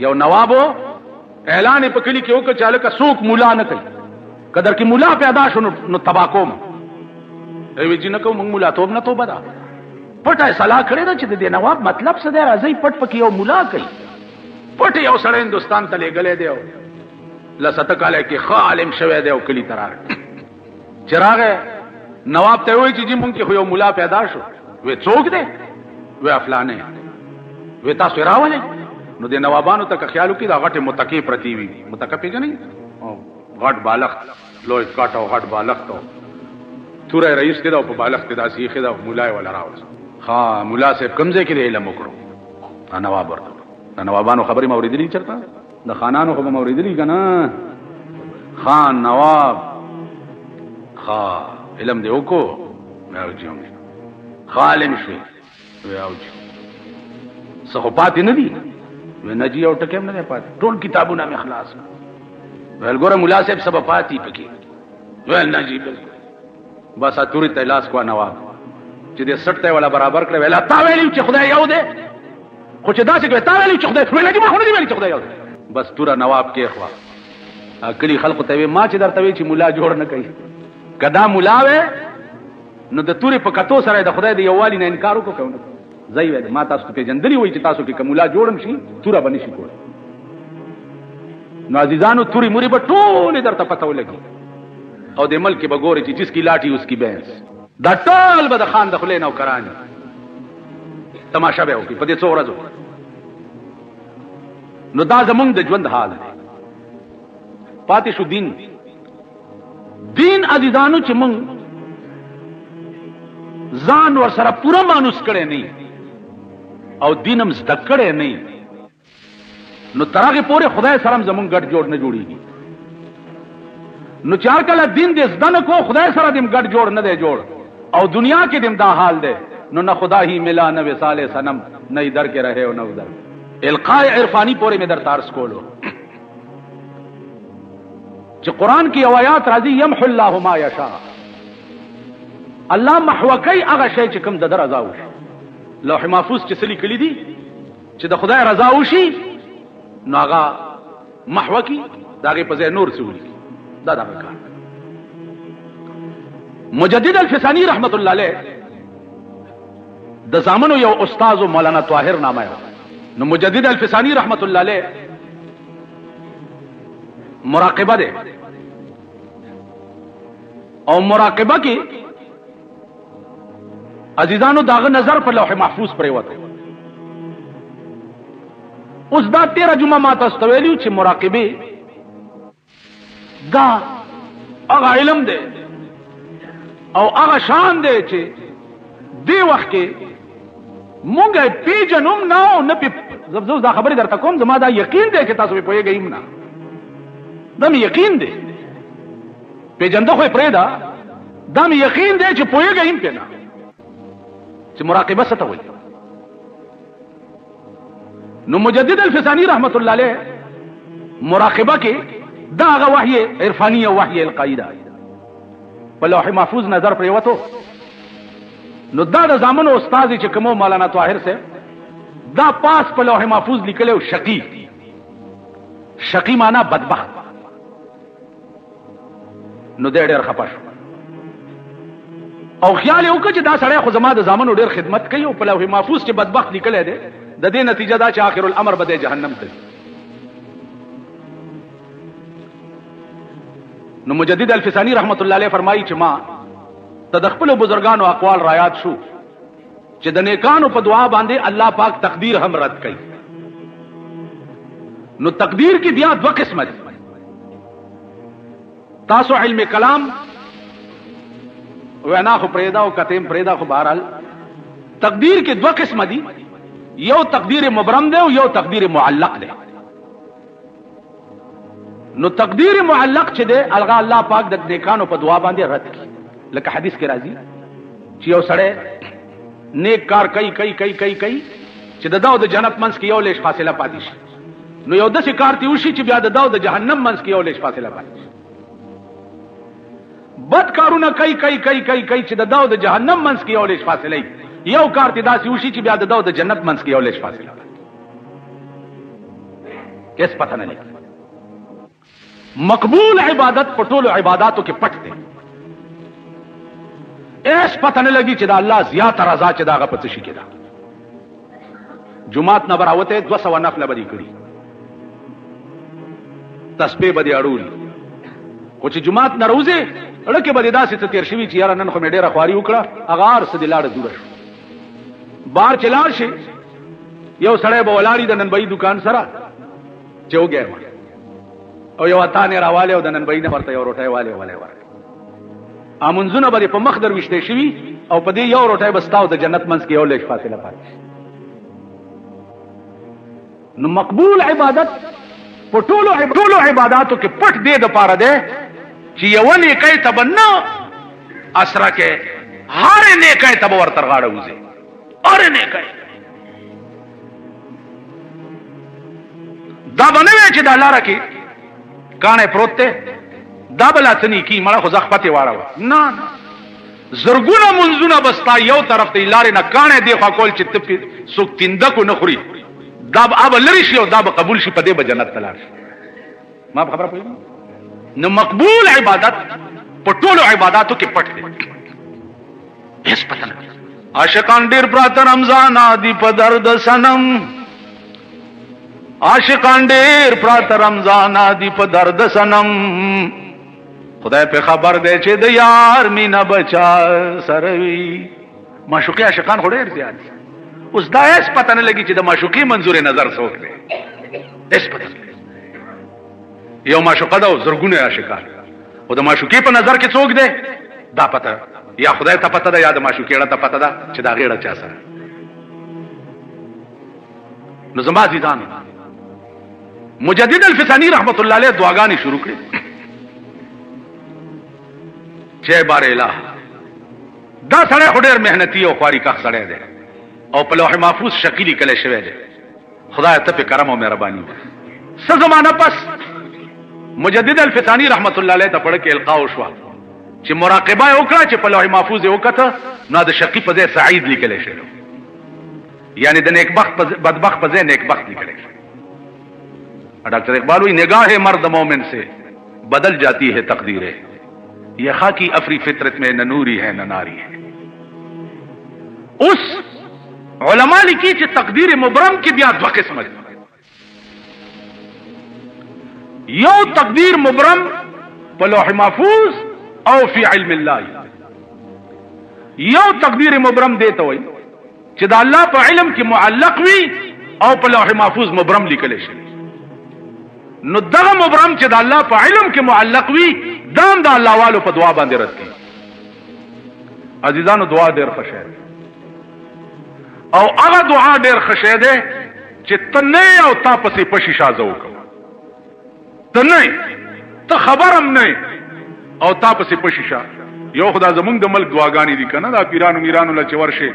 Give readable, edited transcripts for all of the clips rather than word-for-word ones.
یو نوابو اعلان په کلی کې وکړ چې الکه څوک مولا نه کوي قدر کې مولا پیدا شو نو تباکوم وی چې نه کوم مولا توب نه توبه ده پټه صلاح کړی دا چې د نواب مطلب څه دی راځي پټ پکې یو مولا کوي پټ یو سړی هندستان ته لګلې دی لسته کاله کې خالم شوی دی او کلی ترار چراغ نواب ته وی چې مونږ کې خو یو مولا پیدا شو وی څوک دی وی افلانه وی تاسو راولې نو د نوابانو ته خیالو کې دا غټه متکی پرتی وی متکی پیژنې غټ بالغ لوی کاټ او غټ بالغ ته تورې رئیس کې دا په بالغ کې دا سیخ دا مولای ولا راوځ ها مولا صاحب کمزې کې علم وکړو نواب ورته نوابانو خبرې موریدلی چرته د خانانو خو موریدلی کنه خان نواب خا علم دی وکړو راوځم خالم شي راوځم صحبات نه دي ونجی او ټکم نه پات ټول کتابونه مې خلاص ول ګوره مولا صاحب سبا پاتې پکې ول نجی بالکل بس اتوري تلاس کو نواب چې دې 60 ولا برابر کړ ویلا تا ویلی چې خدای یو دې خو چې دا چې تا ویلی چې خدای ویل دې ما خو نه ویلی چې خدای یو بس تورا نواب کې خوا اکلی خلق ته ما چې درته وی چې مولا جوړ نه کوي کدا مولا وې نو د توري په کتو سره د خدای د یووالي نه انکار وکړو زئی وې ما تاسو ته جندلی وای چې تاسو کې کوملا جوړم شي تورا بنی شي کول نو عزیزانو توري موري به ټول درته پته ولګي او د ملک به ګوري چې جس کی لاټي اس کی بینس دا ټول به د خان د خلې نو کرانی تماشا به وکي په دې څو ورځو نو دا زمونږ د ژوند حال دی پاتې شو دین عزیزانو چې مونږ ځان ور سره پورا مانوس کړي نه او دینم زده کړي نه نو ترغه پورې خدای سره زمونږ ګډ جوړ نه جوړيږي نو چار کله دین دې زده نه کو خدای سره دې ګډ جوړ نه دی جوړ او دنیا کې دې دا حال دی نو نه خدا ہی ملا نہ وصال صنم نہ ادھر کے رہے او نہ ادھر القاء عرفانی پورے میں در تارس کولو چې قران کې آیات راځي یمحو الله ما یشاء الله محوکای هغه شی چې کوم د رضا وشي لوح محفوظ چې سلی کلی دي چې د خدای رضا وشي نو هغه محوکی داغه په ځای نور سولي دا کار مجدد الفسانی رحمت الله علیه د زامنو یو استاد مولانا طاهر نامه نو مجدد الفسانی رحمت الله علیه مراقبه ده او مراقبه کې عزیزانو داغه نظر په لوح محفوظ پرې وته اوس دا 13 جمعه ما تاسو ویلو چې مراقبه دا هغه علم ده او هغه شان ده چې دی وخت کې مونږه پیژنوم نه او نه زبزو دا خبره درته کوم زما دا یقین دی چې تاسو په پوهیږئ نه دا مې یقین دی پیژنده خو پرې دا مې یقین دی چې پوهیږئ په نه چې مراقبه څه ته وایي نو مجدد الفسانی رحمت الله علیه مراقبه کې دا هغه وحی عرفانی او وحی القاعده په لوح محفوظ نظر پرې وته نو دا د زامنو استاد چې کومو مولانا طاهر سے دا پاس په لوح محفوظ لیکلو شقی معنا بدبخت نو ډېر خپه شو او خیال یې وکړ چې دا سړی خو زما د زامنو ډېر خدمت کوي او په لوح محفوظ چې بدبخت لیکلی دی د دې نتیجه دا چې آخر الامر به جهنم ته نو مجدد الفسانی رحمت الله علیه فرمایي چې ما تدخل بزرگانو اقوال رایات شو چې د نیکانو په دعا باندې الله پاک تقدیر هم رد کړي نو تقدیر کی بیا دو قسم دي تاسو علم کلام وینا خو پریدا او کتیم پریدا خو بهرحال تقدیر کې دو قسم دي یو تقدیر مبرم دی او یو تقدیر معلق دی نو تقدیر معلق چې دی الغا الله پاک د نیکانو په دعا باندې رد کړي لکه حدیث کې راځي چې یو سړی نیک کار کوي چې د داو د جنت منځ کې یو لیش فاصله پاتې شي نو یو داسې کار تی وشي چې بیا د داو د جهنم منځ کې یو لیش فاصله پاتې شي بد کارونه کوي چې د داو د جهنم منځ کې یو لیش فاصله یو کار تی داسې وشي چې بیا د داو د جنت منځ کې یو لیش فاصله اس پتہ نه لګي. مقبول عبادت په ټولو عبادتو کې پټ دی. اس پتہ نه لګي چې دا الله زیات رضا چې داغه پته شي کېدا. جمعات نه براوته 200 نفل بدی کړی، تسبیح بدی اړول، خو چې جمعات نه روزه لکه بدی داسې ته تیر شوی چې یاره نن خو مې ډیره خواري وکړه، هغه ارس دی لاړ دور شو. بار چلار شي یو سړی به ولاړی د ننبئی دکان سره چې وګیا او یو اتانې راواله او د ننبئی نه ورته یو روټۍ والے ورته امونځونه به په مخ درويشته شي او په دې یو روټۍ بستاو د جنت منځ کې یو لږ فاصله پاتې. نو مقبول عبادت په ټولو عبادتو کې پټ دی د پاره دی چې یو نیکي تبنه اسره کې هر نیکي تب ورتر غاړه وځي. اور نیکي دا بنوي چې د لاره کې کانه پروت ته دا بلاتنی کی مړه خو زخپته واړه نه زرګونه منځونه بستا یو طرف ته لارې نه کانه دی خو کول چې تپ سوک تینده کو نه خوري دا اب لری شي او دا قبول شي په دې به جنت تلار شي. ما خبره پوهیږم. نو مقبول عبادت په ټولو عبادتو کې پټ دی. هیڅ پته نه. عاشقان ډیر پراته رمضان ادي په درد سنم، عاشقان ډیر پراته رمضان ادي په درد سنم، خدای په خبر دی چې د یار مینا بچا سروي. معشوقي عاشقان ډیر زیات. اوس دا هیڅ پته نه لګي چې د معشوقي منظور نظر څوک دی. هیڅ پته نه. یو معشوقه ده او زرګونه عاشقان، او د معشوقي په نظر کې څوک دی دا پته یا خدای ته پته ده یا د معشوقي ته پته ده چې دا غیړه چا سره. نو زما عزیزان مجدد الفسانی رحمت الله علیه دعاګانې شروع کړې چې بار الہ دا سړی خو ډېر محنتي او خواري کاخ سړی دی او په لوح محفوظ شکلی کله شوی دی. خدای ته په کرم او مهرباني څه زمانہ پس مجدد الفسانی رحمت الله علیه ته پړ کې القاء وشو چې مراقبه وکړه چې په لوح محفوظ وکړه نو د شقی په ځای سعید لیکل شوی، یعنی د نیکبخت بدبخت په ځای نیکبخت لیکل شوی. ڈاکٹر اقبال ہوئی نگاہ مرد مومن سے بدل جاتی ہے تقدیریں، یہ خاکی افری فطرت میں نہ نوری ہے نہ ناری ہے. اس علماء لکھی کہ تقدیر مبرم کی بیا دو قسم ہے. یو تقدیر مبرم په لوح محفوظ او فی علم الله. یو تقدیر مبرم دیتا ہوئی چې دا الله په علم کې معلق وي او په لوح محفوظ مبرم لیکل شي. نو دغه مبرم چې د الله په علم کې معلق وي دام د الله والو په دعا باندې رد کړي. عزیزانو دعا ډېر خوشه او هغه دعا ډېر خوشه ده چې ته نه او تا پسې پشي شازه وکړه، ته نه ته خبرم نه او تا پسې پشي شا. یو خدا زمونږ د ملک دعاګانې دي کنه دا پیرانو میرانو له چورشه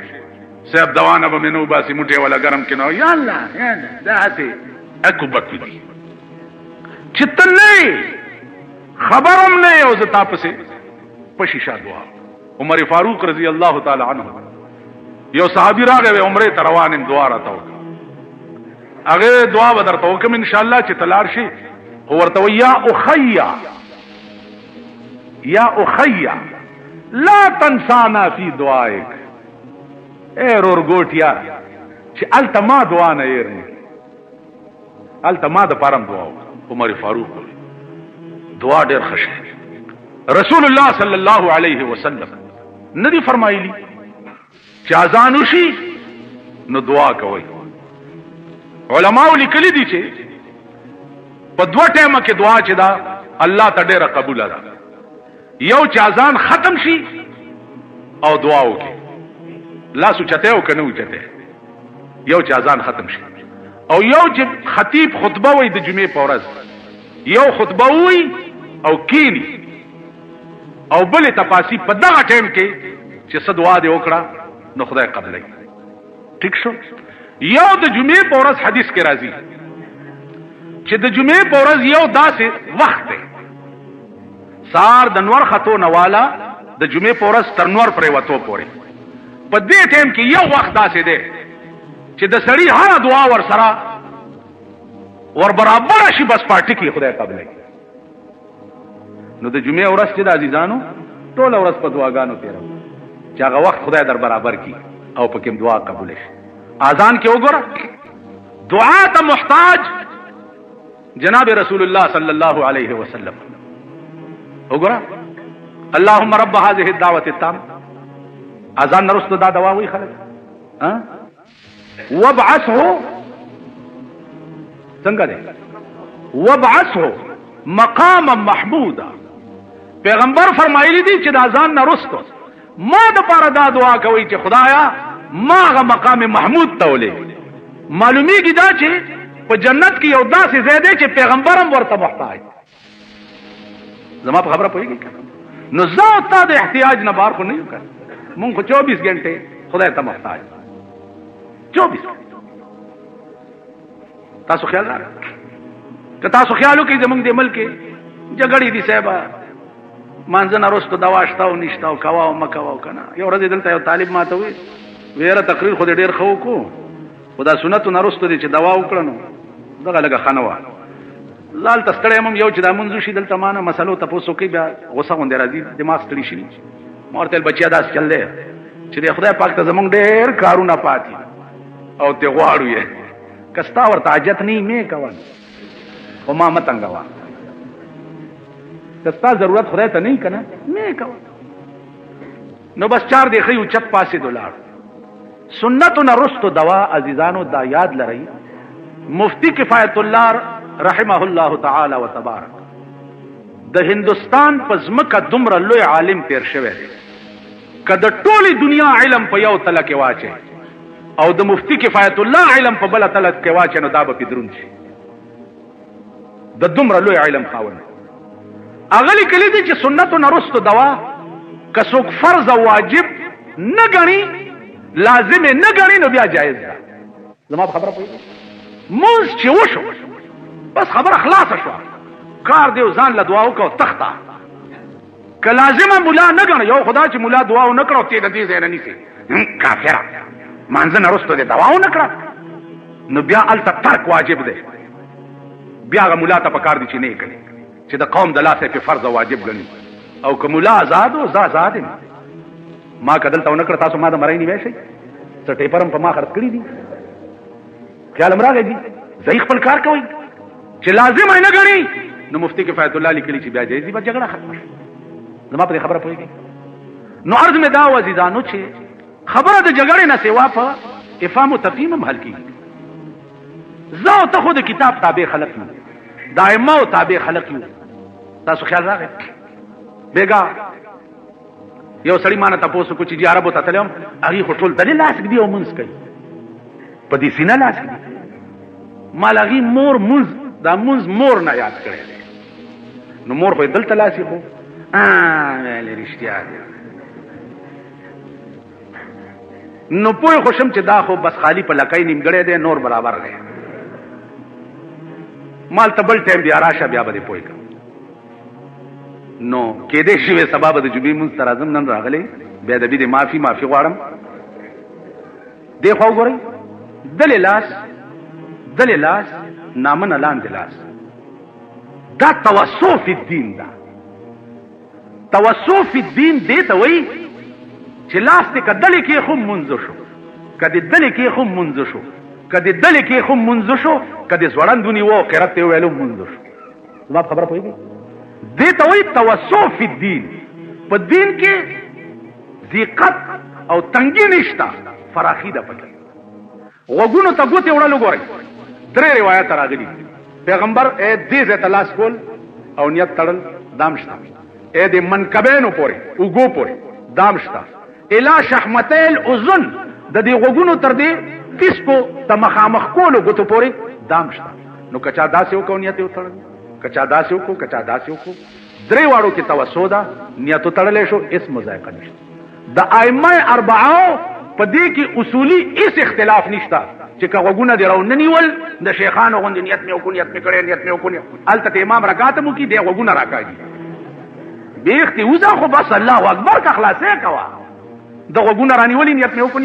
صاحب دوانه به منو باسي موټي ولا ګرم کینو یا الله یا دا هسي اكو بکو دي چې ته نه خبرم نه او زه تا پسې پشي شا دعا. عمر فاروق رضی الله تعالی عنہ یو صحابي راغی عمره ته روانم دعا راته وکړه، هغه دعا به درته وکم ان شاء الله چې تلار شي. هو ورته یا اخیا یا اخیا لا تنسانا فی دعائک، اے رورګوټیا چې التما دعا نه یې التما د پارم دعا. عمر فاروق دعا ډېر خوښه. رسول الله صلی الله علیه وسلم ندی فرمایلی چې اذان وشي نو دعا کوي. علماء لیکلي دي چې په دوه ټیمه کې دعا چې دا الله ته ډېره قبول ده. یو چې اذان ختم شي او دعا وکړي، لاس اوچته او کنه اوچته، یو چې اذان ختم شي او یو چې خطیب خطبه وي د جمعې په ورځ، یو خطبه وي او کینی او بل تپاسی په دغه ټیم کې چې څه دعا دی وکړه نو خدای قبلوي. ٹھیک شو. یو د جمعې په ورځ حدیث کې راځي چې د جمعې په ورځ یو داسې وخت دی سار د نور خطو نواله د جمعې په ورځ تر نور پرې وته پورې په دې ټیم کې یو وخت داسې دی چې د سړی هر دعا ور سره ور برابر شي بس پارټي کې خدای قبلای. نو د جمعې ورځ چې د عزیزانو ټول ورځ په دعاګانو تیرو چې هغه وخت خدای در برابر کی او پکې دعا قبول شي. اذان کې وګوره دعا ته محتاج جناب رسول الله صلی الله علیه وسلم. وګوره اللهم رب هذه الدعوه التامه. اذان نرستو دا دعا وی خلک وابعثه څنګه ده وابعثه مقاما محمودا. پیغمبر فرمایلی دي چې د اذان نرستو ما د پاره دا دعا کوي چې خدایا ما غ مقام محمود ته ولې. معلومیږي دا چې په جنت کې یو داسې ځای دی چې پیغمبر هم ورته محتاج. زما په خبره پوهیږي نو زه تا د احتیاج نه بار خو نه یو کړ. مونږ خو 24 غنټه خدای ته محتاج 24. تاسو خیال راغی که تاسو خیال وکړئ زمونږ د ملک جګړې دي صاحبه مانځنه وروسته دوا شته او نشته او کوا او مکوا او کنه. یو ورځ دلته یو طالب ماته وی ویره تقریر خو ډېر خو کو خدا سنت نه وروسته دي چې دوا وکړنو دغه لګه خنوا لال تستړی مم یو چې دا منځو شي دلته مانه مسلو تاسو کې بیا غوسه غونډه راځي دماغ ستړي شي. مورته بچیا داس چل دی چې خدای پاک ته زمونږ ډېر کارونه پاتې او ته غواړو یې کستا ورته حاجت نه مې کوان او ما متنګوا کستا ضرورت خدای ته نه کنه مې کوان. نو بس 4 دی خو چت پاسې دولار سنتنا رستو دوا. عزیزانو دا یاد لرئ مفتی کفایت الله رحمه الله تعالی وتبارک د هندستان په ځمکه دومره لوی عالم تیر شوی دی که د ټولې دنیا علم په یو تله کې واچي او د مفتی کفایت الله علم په بله تله کې واچي نو دا به پې دروند شي. د دومره لوی علم خاوند هغه لیکلي دي چې سنتو نه رستو دوا که څوک فرض او واجب نه ګڼي لازم نه ګڼي نو بیا جایز ده. زما په خبره پوهېږئ مونځ چې وشو بس خبره خلاصه شوه کار دی ځان له دعا وکړه تخته که لازمه ملا نه ګڼه یو خدا چې ملا دعا ونه کړه او ته د دې ځای نه نیسي کافره مانځه نه وروسته دې دعا ونه کړه نو بیا هلته ترک واجب دی. بیا هغه ملا ته پکار دي چې نه یې کوي چې د قوم د لاسه پې فرض او واجب ګڼي او که ملا آزاد و زه آزاد یم ما که دلته ونه کړه تاسو ما د مرۍ نیوی شئ څه ټیپر هم په ما خرڅ کړي دي خیال هم راغی دي ځئ خپل کار کوئ چې لازم یې نه ګڼي نو مفتی کفایت الله لیکلي چې بیا جایز دي بس جګړه ختمه شوه. زما په دې خبره پوهېږئ نو عرض مې دا و عزیزانو چې خبره د جګړې نه سوا په افهام و تفهیم هم حل کېږي. زه او ته خو د کتاب تابع خلق یو د ائمهو تابع خلق یو. تاسو خیال راغی بیګا یو سړی مانه تاسو کو چې عربو ته تلم هغه خو ټول دلیل لاس دی او منځ کوي په دې سینه لاس دی مال هغه مور منځ دا منځ مور نه یاد کړی نو مور خو دلته لاس خو ویل رښتیا دی نو پوه خوشم چې دا خو بس خالی په لکای نیمګړی دی نور برابر دی مال تبل ټیم بیا راشه بیا به پوه کړم. نو کې دې شی سبب د جمعې مونږ تر اعظم نن راغلی بیا د دې معافي غواړم. دی خو ګورئ دل لاس نامن لاندې لاس دا توسف الدین دا توسف الدین دې ته وایي چې لاس دې کدلې کې خو منځ شو کدې دلې کې خو منځ شو کدې دلې کې خو منځ شو کدې زوړندونی وو قرات ته ویلو منځ شو. زما خبره پوهېږئ دې ته وایي توسف الدین. په دین کې ضیقت او تنګي نشته فراخي ده پکې. غوږونو ته ګوتې وړل وګورئ 3 روایت راغلي پیغمبر دې ځای ته لاس کول او نیت تړل دام شته دې منکبینو پورې اوږو پورې دام شته الی شحمتي الاذن د دې غوږونو تر دې کیسکو د مخامخ کولو ګوتو پورې دام شته. نو کچا داسې وکړو نیت یې وتړل کچا داسې وکړو 3 واړو کې توسو ده نیت تړلې شو اس مذایقه نشته. د ائمه اربعه په دې کې اصولي هیڅ اختلاف نشته چې کغوونه دی راو نیول د شیخانو غوندې نیت مې وکړ الته امام رکعت مو کې دی غوونه راکاږي بیختی وزا خو بس الله اکبر کا خلاصې کوا د غوونه رانیولې نیت مې وکړ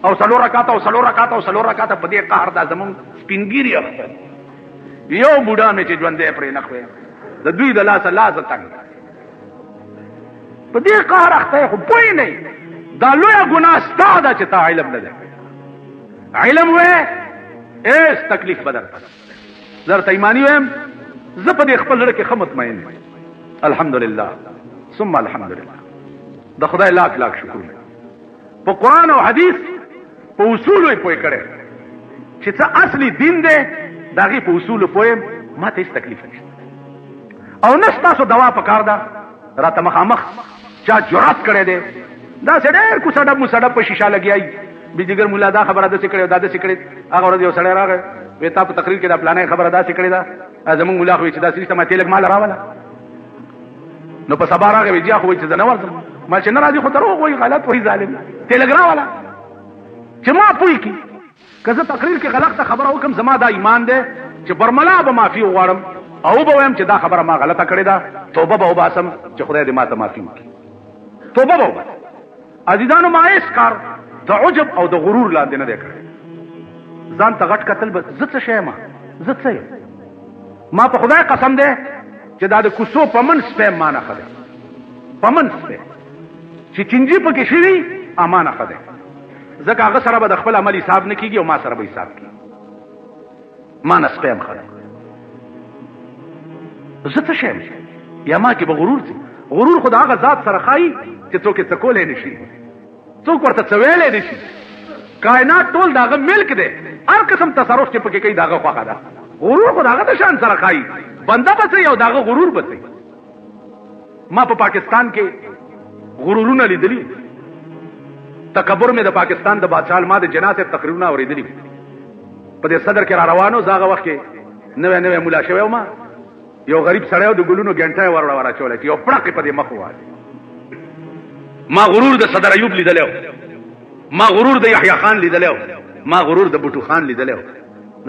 او څلور رکعاته او څلور رکعاته او څلور رکعاته په دې قهر دا زمون سپینګيري اخته یو بوډا مې چې ژوندې پرې نه خوي د دوی د لاس لاس تنګ په دې قهر اخته خو پوي نه دا لوی ګناه ستاسو ده چې تا علم نه ده علم وې ایس تکلیف بدل زر تایمانی ویم زه په دې خپل لړ کې مطمئن یم الحمدلله ثم الحمدلله د خدای لاک لاک شکر په قران او حدیث په اصول یې پوي کړي چې څه اصلي دین دی داغه په اصول پوي ما ته هیڅ تکلیف نشته او نشتا سو دوا پکار دا راته مخامخ چا جرأت کړي دی دا سړی کو سړی مو سړی په شیشه لګیای بيجګر مولا دا خبره ده چې کړي دا ده چې کړي هغه ورځ یو سړی راغی وې تا په تقریر کې دا پلانې خبره ده چې کړي دا زمون مولا خو چې دا سړي ته تلګ مال راواله نو په سبا راغی بیا خو چې نه ورته ما چې نه راځي خو دروغ وایي غلط وایي ظالم تلګ راواله چې ما پوي کی کزه تقریر کې غلطه خبره وکم زما دا ایمان ده چې برملا به معافي وغواړم او به ویم چې دا خبره ما غلطه کړې ده توبه به وباسم چې خدای دې ما ته معافي وکړي توبه به وباسم عزیزانو ما هیڅ کار د عجب او د غرور لاندې نه دی کړی ځان ته غټ کتل به زه څه شی ما زه څه یم ما په خدای قسم دی چې دا د کوڅو په منځ سپی ما نه ښه دی په منځ سپی چې چینجي پکې شوي اما نه ښه دی ځکه هغه سره به د خپل عمل حساب نه کېږي او ما سره به حساب کېږي ما نه سپی یم ښه دی زه څه شی یم یا ما کې به غرور ځي غرور خو د هغه ذات سره ښایي چې څوک یې څه کولی نه شي څوک ورته څه ویلی نه شي کائنات ټول داغه ملک دی هر قسم تصرف چې پکې کوي داغه خوښه ده غرور خو داغه د شان سره ښایي بنده به څه او داغه غرور به څه ما په پاکستان کې غرورونه لیدلي تکبر مې د پاکستان د بادشاہ ما د جنازې تقریرونه اورېدلي په دې صدر کې را روانو زاغه وخت کې نوې نوې مولا شوی ما یو غریب سړی د ګلونو ګنټه ور اچولې چې یو پړق په دې مخ وواله ما غرور د صدر ایوب لیدلو ما غرور د یحیی خان لیدلو ما غرور د بوټو خان لیدلو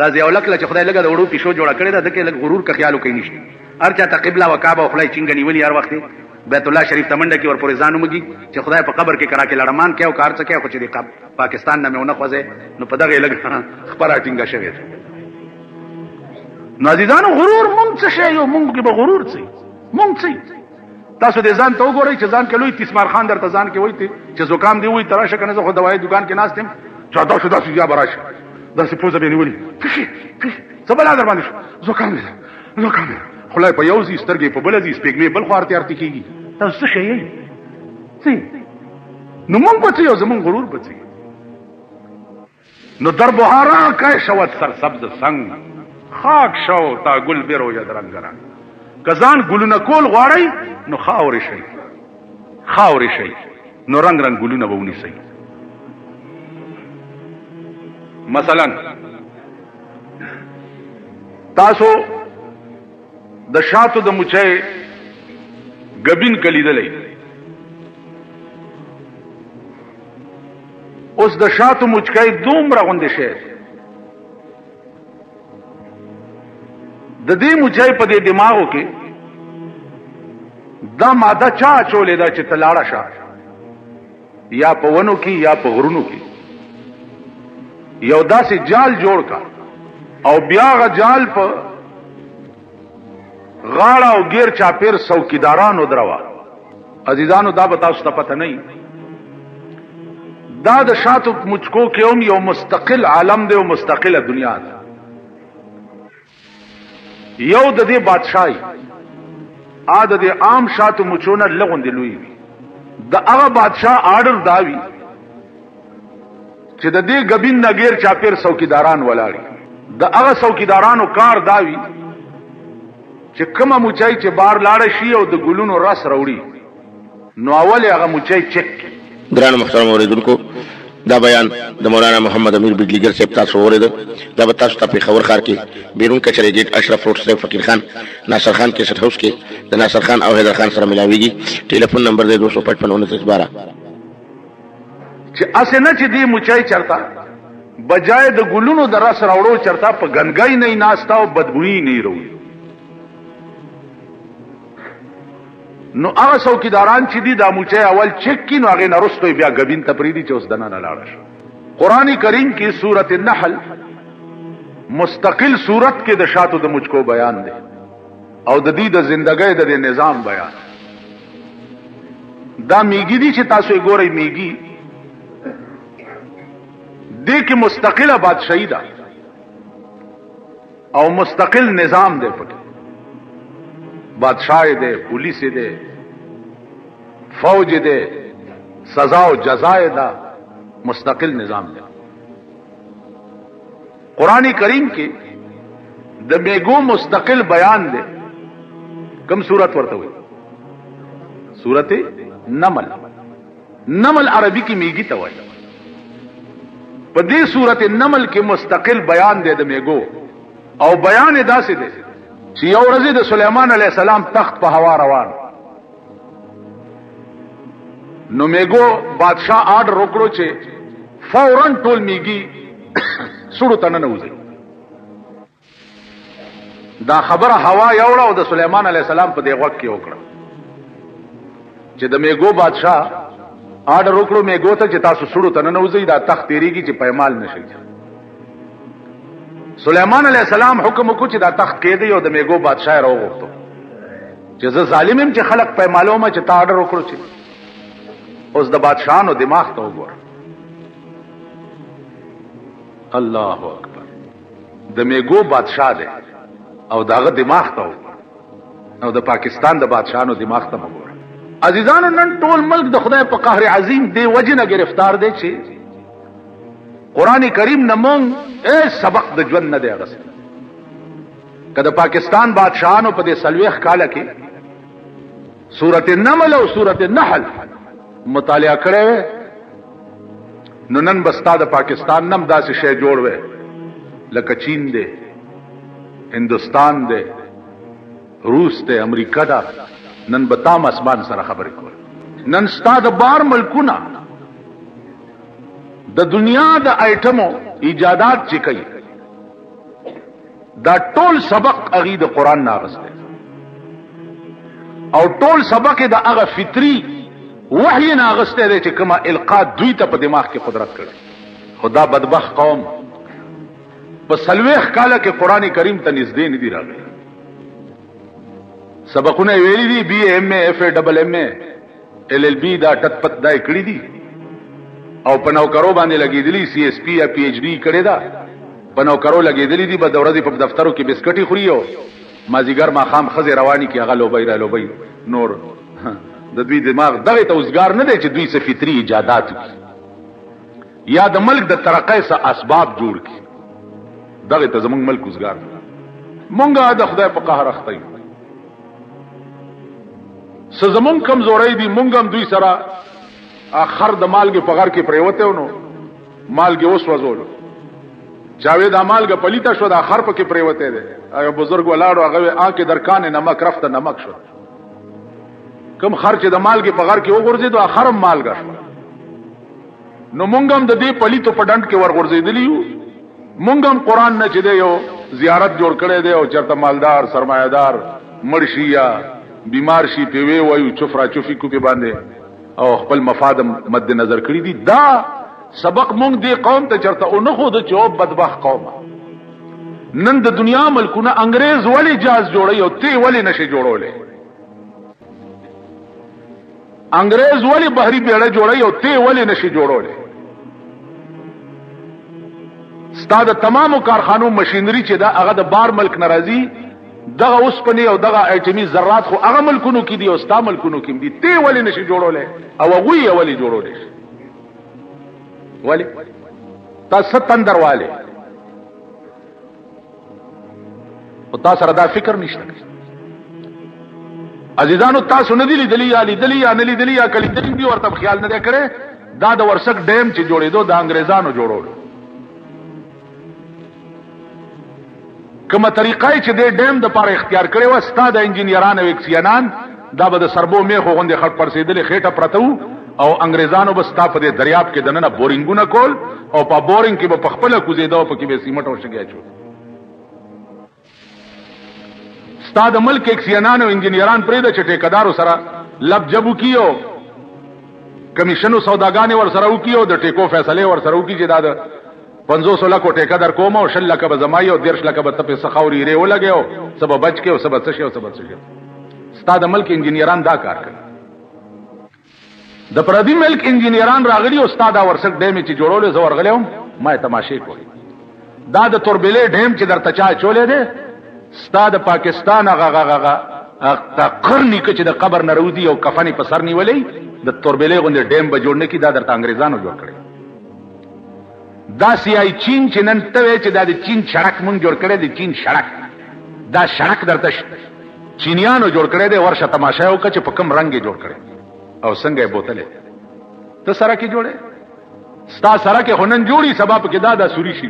دا یو لکه چې خدای لګه د وړو پیشو جوړ کړی دا دغه لګ غرور کا خیالو کوي نشته هر چا ته قبله او کعبه او خلای چنګ نیولې هر وخت بیت الله شریف تمنډه کې ور پورې ځانو مګي چې خدای په قبر کې کرا کې لړمان کې او کار څه کې خو چې د پاکستان نه مې ونه خوځه نو په دغه لګ خبره ټینګه شوی نازیدانو غرور مونږ څه شی یو مونږ کې به غرور څه مونږ څه تاسو دې ځان ته وګورئ چې ځان کې لوی تیسمار خان درته ځان کې وایي چې زکام دی وایي تراشه کنه زه خو دوايي دکان کې ناستم چاته شو داسې یا براشه داسې پوزه به نیولې څه بل در باندې زکام دی زکام خلای په یو ځي سترګې په بل ځي سپېګمې بل خو ارتي ارتي کیږي تاسو څه شي څه نو مونږ په څه یو زمون غرور په څه نو در بهارا کای شوت سر سبز سنگ خاک شو تا گل بیرو یا درنګران کزان ګلونه کول غواړي نو خاورې شي خاورې شي نو رنگ رنگ ګلونه به ونیسي مثلا تاسو د شاتو د مچای غبین کلیدلې اوس د شاتو مچکای دومره غونډه شي د دې مچای په دې دماغو کې دا ماده چا چولې دا چې تلاړه شه یا په ونو کې یا په غرونو کې یو داسې جال جوړ کا او بیا غ جال په غاړه او غیر چاپیر څوکیدارانو دروا عزیزانو دا به تاسو ته پته نه دا د شاتو مچکو کې هم یو مستقل عالم دی او مستقله دنیا ده یو د دې بادشاہي عادت د عام شاتو مچونه لغون دی لوی د هغه بادشاہ آرډر داوی چې د دې غبین نګیر چاپیر څوکیداران ولاړي د هغه څوکیدارانو کار داوی چې کومه مچای چې بار لاړ شي او د ګلونو رس راوړي نو اول هغه مچای چک ګران محترم اوریدونکو دا بیان د مولانا محمد امیر بجلیګر صاحب تاسو اورید دا به تاسو ته په خبر خار کې بیرون کچری گیټ اشرف روډ صاحب فقیر خان ناصر خان کې سټ هاوس کې د ناصر خان او حیدر خان سره ملاويږي ټلیفون نمبر دی 255 چې اسنه چې دی مچای چرتا بجای د ګلونو د رس راوړو چرتا په غنګای نه ناشتا او بدبوئی نه وروي نو هغه څوکیداران چې دي دا مچای اول چک کینو هغه نرستوي بیا غبین تپریدي چې اوس دنه نه لاړ شي قرآن کریم کی سورت النحل مستقل سورت کے د شاتو د مجھ کو بیان دے او د دې د زندګۍ د نظام بیان دا میګی دي چې تاسو یې ګورئ میګی دې کې مستقله بادشاہی ده او مستقل نظام دے پکې بادشاہ دے پولیس دے فوج دے سزا و جزائے دا مستقل نظام دے قرآن کریم کی د میگو مستقل بیان دے کم صورت ورته ہوئی صورت نمل نمل عربی کی میگی ته وایي په دې صورت نمل کې مستقل بیان دے د میگو او بیان داسې دی چې یو ورځ د سليمان عليه السلام تخت په هوا روان نو میگو بادشاہ آرڈر وکړو چې فورن ټول میگي سړو ته نه وځي دا خبره هوا یوړه او د سليمان عليه السلام په دې وخت کې وکړه چې د میگو بادشاہ آرڈر وکړو میگو ته چې تاسو سړو ته نه وځي دا تخت تیریږي چې پېمال نشي سليمان علیہ السلام حکم وکړ چې دا تخت کې دی او د میگو بادشاہ راوغوښتو چې زه ظالم يم چې خلق په معلومه چې تا آرډر وکړو چې اوس د بادشاہانو دماغ ته وګور الله اکبر د میگو بادشاہ دی او داغه دماغ ته وګور او د پاکستان د بادشاہانو دماغ ته وګور عزیزانو نن ټول ملک د خدای په قهر عظیم دی وجنه گرفتار دی چې قرآن کریم نمون اے سبق د ژوند نه دی غسه کله پاکستان بادشاہانو په دې سلويخ کاله کې سورۃ النمل او سورۃ النحل مطالعه کړې نو نن بستا د پاکستان نم داسې شی جوړ وې لکه چین دی هندستان دی روس دی امریکا دا نن بتام اسمان سره خبرې کول نن ستا د بار ملکونه د دنیا د آیټمو ایجادات چې کوي دا ټول سبق اغي د قران ناغسته او ټول سبق د هغه فطری وحی ناغسته دی چې کما القا دوی ته په دماغ کې قدرت کړي خدا بدبخت قوم په سلويخ کاله کې قران کریم ته نږدې نه دی راغلی سبقونه ویلي دي بي ام اے اف ډبل ام اے ال ال بي دا ټت پت دای کړی دي او په نوکرو باندې لګیدلی سی اس پی یا پی ایچ ډی کړی دا په نوکرو لګیدلی دي په دورې په دفترو کې بسکټي خوري او مازیګر ما خام خزه رواني کې هغه لوبای را لوبای نور د دوی دماغ دغه ته اوسګار نه دی چې دوی څه فطری ایجادات یا د ملک د ترقۍ څخه اسباب جوړ کړي دغه ته زمونږ ملک اوسګار مونږه د خدای په قهر اخته یو سزمون کمزوري دي مونږ هم دوی سره اخر د مالګه په غر کې پریوته ونو مالګه اوس وځول جاوید مالګه پلیتا شو د اخر په کې پریوته ده هغه بزرګ ولاړو هغه آکه درکان نمک رفته نمک شو کم خرچ د مالګه په غر کې وګرځي د اخر مالګه شو نو مونږ هم د دې پلیتو په ډند کې ورغورځېدلیو مونږ هم قران نه چې دی یو زیارت جوړ کړی دی او چرته مالدار سرمایدار مرشي یا بیمار شي په وی وایو چفرا چفي کو په باندې او خپل مفاد مد نظر کړی دي دا سبق مونږ دی قوم ته چرته او نه خود چې او بدبخت قوم نن د دنیا ملکونه انګريز ولی جاز جوړي او تی ولی نشي جوړولې انګريز ولی بحری بیړه جوړي او تی ولی نشي جوړولې ستاد تمامو کارخانو ماشينري چې دا هغه د بار ملک ناراضي دغه اوسپنی او دغه ایټمی ذرات خو هغه ملکونو کې دي او ستا ملکونو کې دي تی ولی نشي جوړولې او غوي ولی جوړولې ولی تاسو تندرواله او تاسو را دا فکر نشته عزیزانو تاسو نه دي لیدلی یا نه لیدلی یا کلی دې ورته خیال نه کړي دا د ورسک ډیم چې جوړېدو د انګريزانو جوړولو کومه طریقای چې د ډیم د پاره اختیار کړي و استاد انجینرانو وکسیانان دا به د سربو میخو غوندې خټ پرسیدلې خېټه پرتو او انګريزانو بس تا په دریاب کې دنه بورینګونه کول او په بورینګ کې په خپل کوزیدو په کې به سیمټ او شګیا چول استاد ملک وکسیانانو انجینران پرې د چټیکدارو سره لب جبو کیو کمیشنو سوداګانې ور سره وکي او د ټیکو فیصله ور سره وکي چې دا د 500 لک ټیکه در کوم او 6 لک به زمای او 10 لک به ته سخاوري ری ولګیو سبب بچ کې او سبب څه شي او سبب څه شي. ستاد ملک انجینیران دا کار کوي. د پردي ملک انجینیران راغلي او استاد ورسک ډیم چې جوړول زو ورغلم ما تماشې کوي. دا د توربلې ډیم چې درته چا چولې ده استاد پاکستان هغه قرنی کې چې د قبر نه رودي او کفنې په سر نیولې د توربلې غونډې ډیم به جوړنه کې دا درته انګريزانو جوړ کړي. دا سیای چین چې نن ته چې دا د چین سړک مونږ جوړ کړي د چین سړک دا سړک درته چینیانو جوړ کړي د ورشه تماشا او چې په کوم رنگ جوړ کړي او څنګه بوتله ته سره کې جوړه ستا سره کې هنن جوړي سبب کې دا سوري شي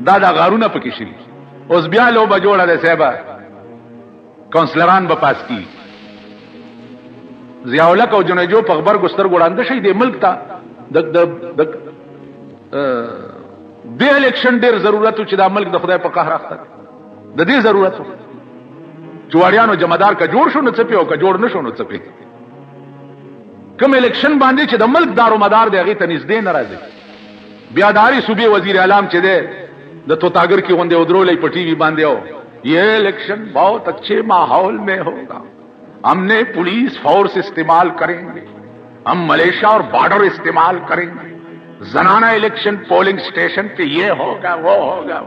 دا غارونه پکې شي. اوس بیا لو به جوړه ده صاحب کونسلران به پاس کی ضیاء الحق او جنجو په خبر ګستر ګوړاند شي د ملک ته د الیکشن ډیر ضرورت چې دا ملک د خدای په قهر اخته د دې ضرورت جوړیانو جمعدار کا جوړ شو نه چپی او کا جوړ نشو نه چپی کوم الیکشن باندې چې د ملک دارو مدار دی هغه ته نږدې ناراضي بیا داری صوبې وزیر اعلان چې ده د توتاګر کی غونډه ودرولې په ټي وي باندې او یہ الیکشن بہت اچھے ماحول میں ہوگا ہم نے پولیس فورس استعمال کریں گے ہم ملیشیا اور بارڈر استعمال کریں گے زنانہ الیکشن پولنگ سٹیشن پہ یہ ہوگا وہ ہوگا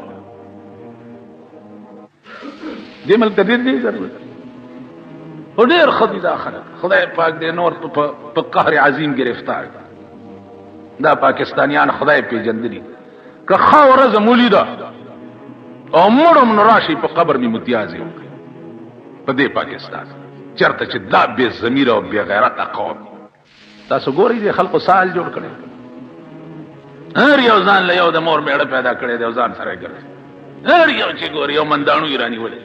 دې ملک ته دې ضرورت او ډېر خدای خلک خدای پاک دې نور په قهر عظیم گرفتار دا پاکستانیان خدای پیژندلی که خاور زمولی دا او مړم نراشي په قبر می متیازي په دې پاکستان چرته چې دا بے ضمیر او بے غیرت قوم تاسو ګورئ دې خلکو سال جوړ کړي هر یو ځان له یو د مور میړه پیدا کړي دی ځان سره ګرځي هر یو چې ګوري یو مندانو ایرانی ولې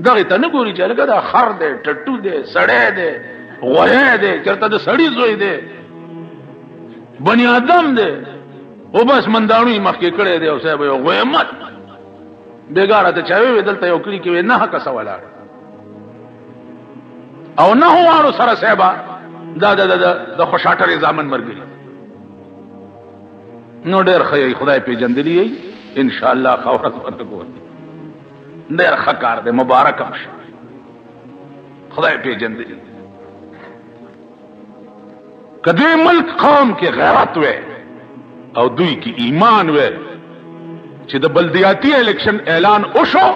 دغه ته نه ګوري چې لکه دا خر دی ټټو دی سړی دی غوی دی چرته د سړی زوی دی بنی آدم دی او بس مندانو یې مخکې کړی دی او صاحب یو غویمت بیګاره ته چاوي دلته یو کلی کې نه حق سوالار او نه هوارو سره صاحب دا د خوشاټر ځامن مرګري نو ډېر خی خدای پیژندلی ان شاء الله خورت ورکو ډېر خکار دی مبارک شه خدای پیژندلی کدی ملک قوم کې غیرت وې او دوی کې ایمان وې چې د بلدیاتی الیکشن اعلان وشو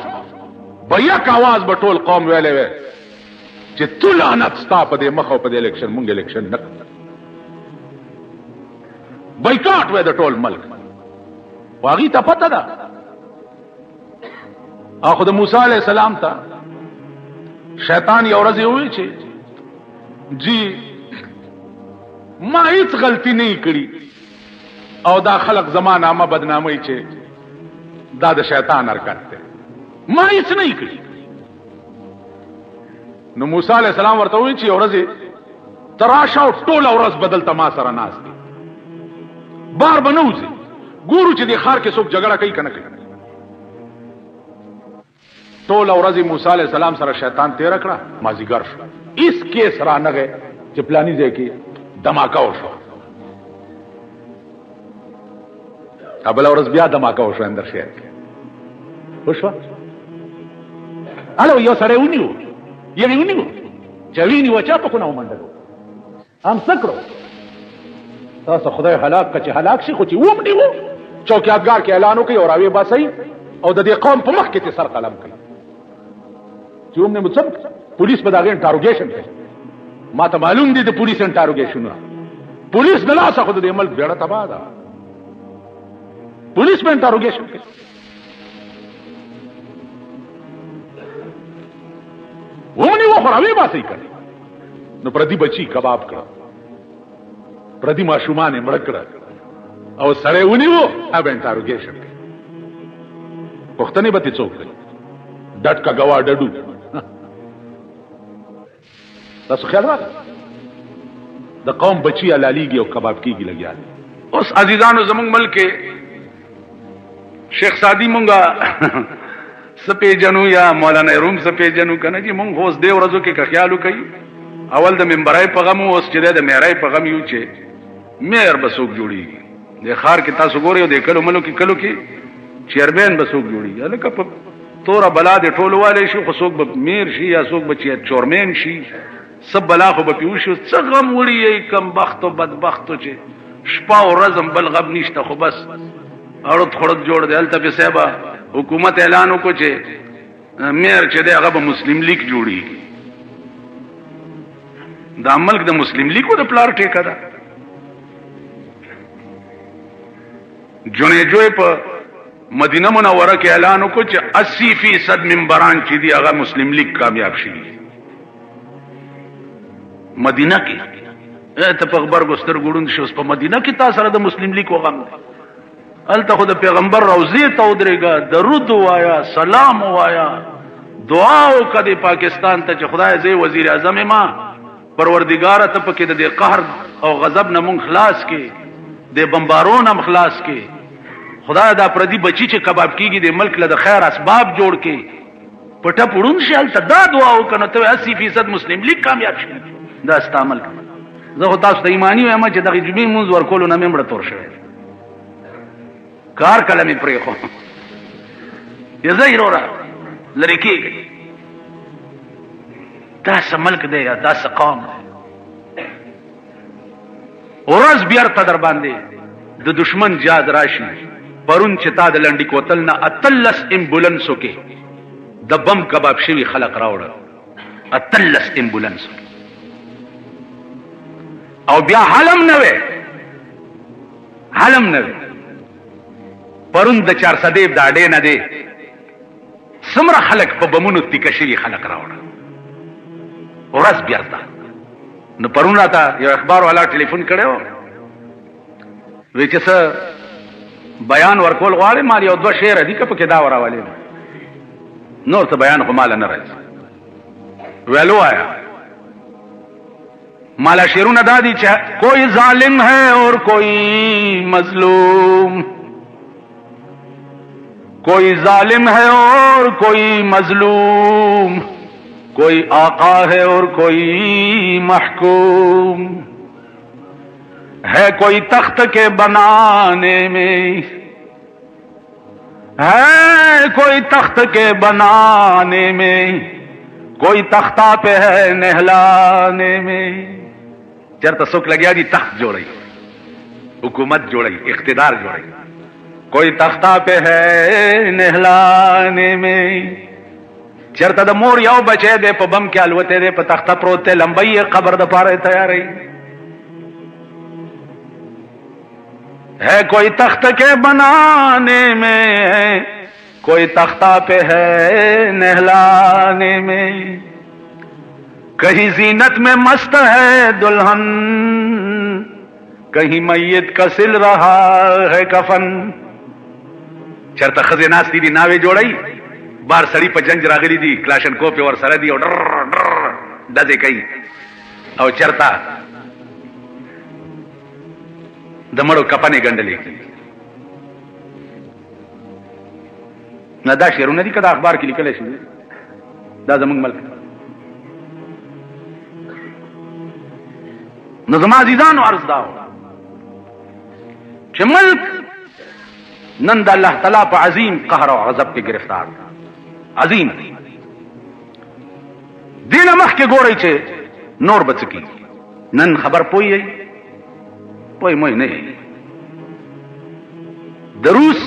بیک आवाज به ټول قوم ویلې وې چې تلانت ستا په دې مخ او په دې الیکشن مونږ الیکشن نه بایکاټ وې د ټول ملک واغی ته پته ده اخو د موسی علیہ السلام ته شیطان یو ورځ وی چې جی ما هیڅ غلطی نه کړی او دا خلق زمانہ ما بدنامي چې دا د شیطان حرکت ده ما هیڅ نه کړی نو موسی علیہ السلام ورته وی چې ورځ تراشه او ټول ورځ بدل تما سره ناس دي بار بنوځي ګورو چې د خار کې څوک جګړه کوي کنه کوي ټول ورځ موسی علیہ السلام سره شیطان تیر کړه مازیګر شو اس کیس را نغه چې پلاني ځای کې دماکا وشو ابل ورځ بیا دماکا وشو اندر شهر کې وشو الو یو سره ونیو چې ویني وچا په کو نه ومنډلو هم سکرو تاسو خدای هلاک کچ هلاک شي خو چې ومني وو چوکیادګار کې اعلان وکي او راوي باسي او د دې قوم په مخ کې سر قلم کوي چې ومنه مڅم پولیس به دا غن انټروګیشن کوي ما ته معلوم دي د پولیس انټروګیشن پولیس نه لاسه خو د ملک بیړه تباہ ده پولیس به انټروګیشن کوي ومني وو راوي باسي کوي نو پردي بچي کباب کړه پردي ماشومان مړ کړه او سره ونیو اب انټروګیشن پښتني به څوک دی ډټ کا گوا ډډو تاسو خیال راځه د قوم بچي علالیږي او کباب کیږي لګیا اوس عزیزانو زمونږ ملک شیخ سادی مونږه سپې جنو یا مولانا روم سپې جنو کنه چې مونږ اوس دې ورځو کې خیالو کوي اول د منبرای په غم اوس چې د میرای په غم یو چې میر بسوک جوړیږي د خار کې تاسو ګورئ د کلو ملو کې چیرمن بسوک جوړیږي لکه په تور بلا د ټولواله شي خو څوک به میر شي یا څوک به چورمن شي سب بلا خو به پیوشو څه غم وړي کم بخت او بدبخت چې شپه او ورځ بل غم نشته خو بس اړو خړد جوړ دی الته په سبا حکومت اعلان وکړي چې میر چې دی هغه به مسلم لیگ جوړیږي دا ملک د مسلم لیگ د پلار ټیکا ده جنې جوړ په مدینه منوره کې اعلان وکړ چې 80% منبران چې دی هغه مسلم لیگ کامیاب شي مدینه کې ته په خبر ګستر ګړون شوس په مدینه کې تاسو سره د مسلم لیگ وغم الته خو د پیغمبر روضه ته ودرېګا درود وایا سلام وایا دعا وکړه پاکستان ته چې خدای زې وزیر اعظم ما پروردگار ته پکې د قهر او غضب نه مونږ خلاص کې د بمبارون هم خلاص کې خدای دا پردي بچی چې کباب کیږي د ملک له خیر اسباب جوړ کې پټه پړون شال ته دا دعا وکړه ته 80% مسلم لیگ کامیاب شي دا استعمال زه خو تاسو ته ایمانی وایم چې د جمعې مونږ ورکول نه ممړه تور شوی کار کلمې پرې خو یزه ایرورا لری کېږي دا څه ملک دی یا دا څه قوم ورځ بیرته در باندې د دشمن جاد راشي پرون چې تا د لنډي کوتل نه اتلس امبولانسو کې د بم کباب شوی خلق راوړل اتلس امبولانسو او بیا حلم نه وي پرون د 400 د اډې نه دی سمره خلق په بمونو تیکه شوی خلق راوړل ورځ بیرته نو پرون راته یو اخبار والا ټلیفون کړو وی چې څه بیان ورکول غواړي مال یو دوه شعر دي که پکې دا وراولې نور څه بیان خو مال نه راځي ویلو آیا مالا شعرونه دا دي چې کوئی ظالم ہے اور کوئی مظلوم کوئی ظالم ہے اور کوئی مظلوم کوئی آقا ہے اور کوئی محکوم ہے کوئی تخت کے بنانے میں ہے کوئی تخت کے بنانے میں کوئی تختہ پہ ہے نہلانے میں چرته څوک لګیا دي تخت جوړي حکومت جوړي اقتدار جوړي کوئی تختہ پہ ہے نہلانے میں چرته د مور یو بچی دی په بم کې الوته دی په تخته پروت دی لمبۍ قبر د پاره تیاری ہے کوئی تخت کے بنانے میں کوئی تختہ پہ ہے نہلانے میں کہیں زینت میں مست ہے دلہن کہیں میت کا سل رہا ہے کفن چرته خزه ناستی دی ناوې جوړی بار سړی په جنگ راغلی دي کلاشن کوپ ور سره دی او ډر دځه کوي او چرتا د مړو کپنې ګندلې نه دا شعرونه دي کله اخبار کې لیکل شي دا زمونږ ملک نظم عزیزان او عرض داو چې ملک نن د الله تعالی په عظیم قهر او غضب کې گرفتار عظیم دین مخکې ګورئ چې نور بچکی نن خبر پوي موي نه د روس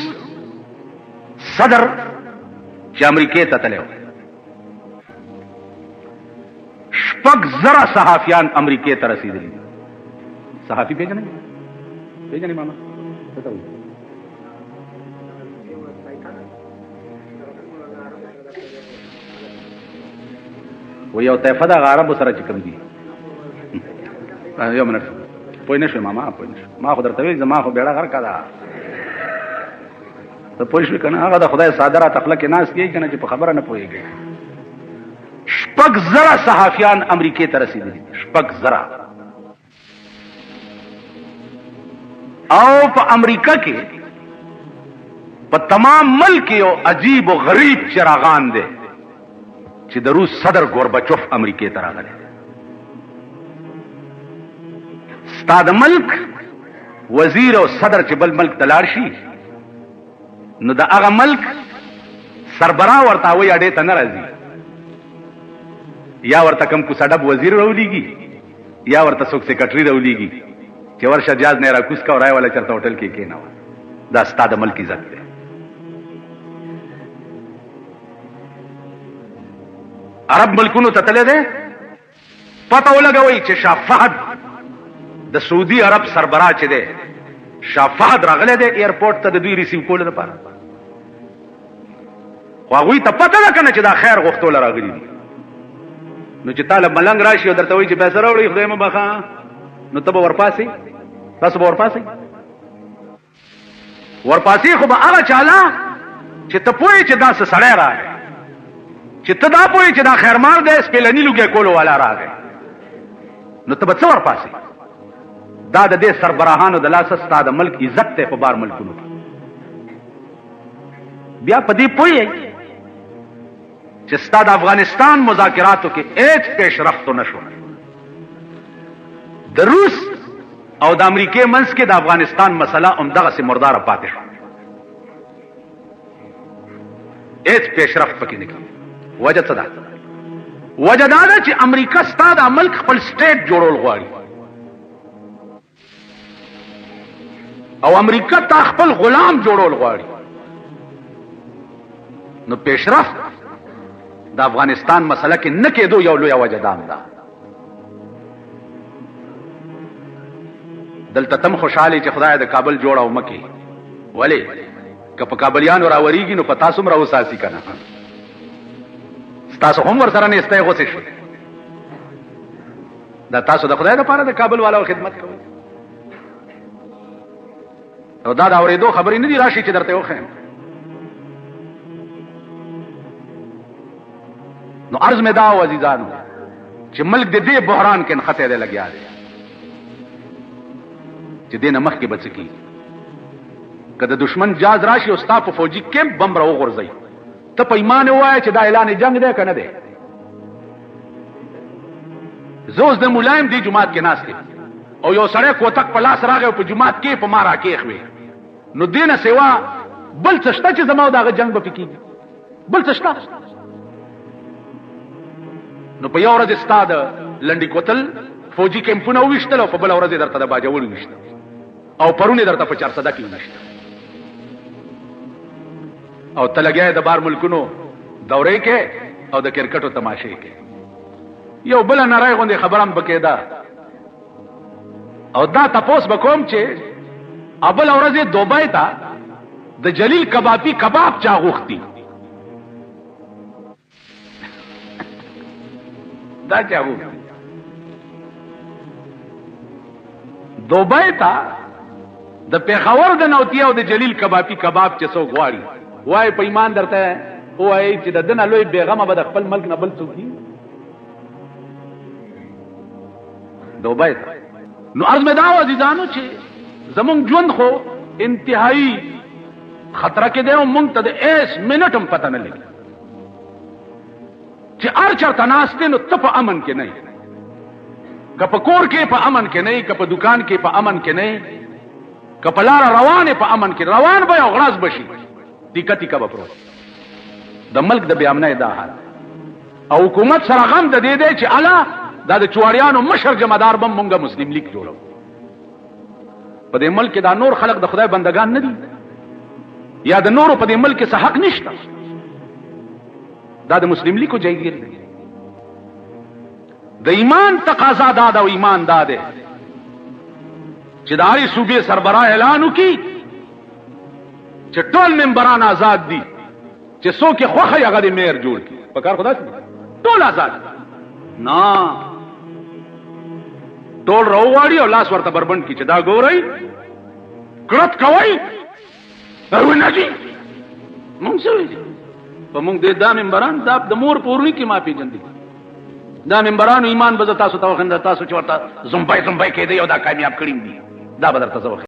صدر چې امریکې ته تللی شپږ زره صحافیان امریکې ته رسېدلي صحافي پیژنئ ماما و یو طایفه د عربو سره چې کوم دي یو منټ پوه نه شوې ماما پوه نه شوې ما خو درته ویل زما خو بیړه غرقه ده ته پوه شوې که نه هغه د خدای ساده راته خوله کې ناست کېږي که نه چې په خبره نه پوهېږي شپږ زره صحافیان امریکې ته رسېدلي شپږ زره او په امریکا کې په تمام ملک یو عجیب و غریب چراغان دی چې د روس صدر گورباچوف امریکې ته راغلی ستا د ملک وزیر او صدر چې بل ملک ته لاړ شي نو د هغه ملک سربراه ورته وایي اډې ته نه راځي، یا ورته کم کوڅه ډب وزیر راولیږي یا ورته څوک سیکرټري راولیږي چې ورشه جاز نه راکوس کا ورای والا چرته هوټل کې کېناوه. دا ستا د ملک عزت دی. عرب ملکونو ته تللی دی، پته ولګوئ چې شاه فهد د سعودي عرب سربراه چې دی شاه فهد راغلی دی ایرپورټ ته د دوی ریسیو کولو لپاره، خو هغوی ته پته ده که نه چې دا خیر غوښتوله راغلي دي. نو چې تا له ملنګ راشي او درته وایي چې پیسه راوړئ خدای مه بخښه، نو ته به ورپاسې؟ تاسو به ورپاسئ؟ ورپاسې خو به هغه چاله چې ته پوهې چې دا څه سړی راغی، چې ته دا پوهې چې دا خیرمال دی سپېلني لوګی کولو والا راغی، نو ته به څه ورپاسې؟ دا د دې سربراهانو د لاسه ستا د ملک عزت دی په بار ملکونو کې. بیا په دې پوهې چې ستا د افغانستان مذاکراتو کې هیڅ پیشرفت نه شو. د روس او د امریکې منځ کې د افغانستان مسله همدغسې مرداره پاتې شوه، هیڅ پیشرفت پکې نه کېږي. وجه څه ده؟ وجه دا ده چې امریکا ستا د ملک خپل سټیټ جوړول غواړي او امریکا تا خپل غلام جوړول غواړي. نو پیشرفت د افغانستان مسله کې نه کېدو یو لویه وجه دام ده. دلته تم خوشحالي چې خدای د کابل جوړ او مکې، ولې که په کابلیانو راوریږي نو په تاسو هم راوساسي که نه، ستاسو هم ورسره نیستی غوسې شو. دا تاسو د خدای دپاره د کابل والاو خدمت کوئ او دا د اورېدو خبرې نه دي راشي چې درته وښیم. نو عرض میں دا عزیزانو چې ملک د دې بحران کې نښتی دی لګیا دی چې دې نه مخکې به څه کېږي. که د دشمن جاز راشي او ستا په فوجي کیمپ بم را وغورځوي، ته په ایمان ووایه چې دا اعلان جنگ دی که نه دی. زه اوس د ملایم دې جومات کې ناست یم او یو سړی کوتک په لاس راغی او په جومات کې په ما راکېښ وې، نو دې نه سوا بل څه شته چې زما او د هغه جنګ به پې کېږي؟ بل څه شته؟ نو په یو ورځ ستا د لنډي کوتل فوجي کیمپونه وویشتل او په بله ورځ یې درته د باجوړ وویشتل او پرون یې درته په چارسده کې ونشته او ته لګیا د بار ملکونو دورې کې او د کرکټو تماشې کې. یو بله نری غوندې خبره هم پکې ده او دا تپوس به کوم چې بله ورځ یې دوبۍ ته د جلیل کبابي کباب چا غوښتي؟ دا چا غوښتي؟ دوبۍ ته د پېښور د نوتیا او د جلیل کبابي کباب چې څوک غواړي وای په ایمان درته وایي چې د ده نه لوی بېغمه به د خپل ملک نه بل څوک وي؟ دوبۍ ته. نو عرض مې دا و عزیزانو چې زمونږ ژوند خو انتهایی خطره کې دی او مونږ ته د 1 منټ هم پته نه لګي چې هر چېرته ناست دی نو ته په امن کې نه یې، که په کور کې په امن کې نه یې، که په دکان کې په امن کې نه یې، که په لاره روان په امن کې روان به او غړز به شي تیکه تیکه به پروت. د ملک د بې امنۍ دا حال او حکومت سره غم د دې دی چې الله دا د چواریانو مشر جمعدار به مونږه مسلم لیگ جوړو. په دې ملک کې دا نور خلق د خدای بندگان نه دي یا د نورو په دې ملک کې څه حق نشته؟ دا د مسلم لیگ کو جایګیر دی. د ایمان تقاضا دا ده او ایمان دا دی چې د هرې صوبې سربراه اعلان وکړي چې ټول ممبران آزاد دي، چې څوک یې خوښه هغه د میر جوړ کړي. په کار خو داسې ټول آزاد نه، ټول راوغواړي او لاس ورته بربند کړي چې دا ګورئ کړت کوئ نه جي مونږ څه وایي په مونږ دا ممبران دا د مور په ورني کې ما پېژندي دا ممبرانو ایمان به زه تاسو ته وښیم تاسو چې ورته زمبۍ زمبۍ کېدئ او دا کامیاب کړي دي دا به درته زه وښیم.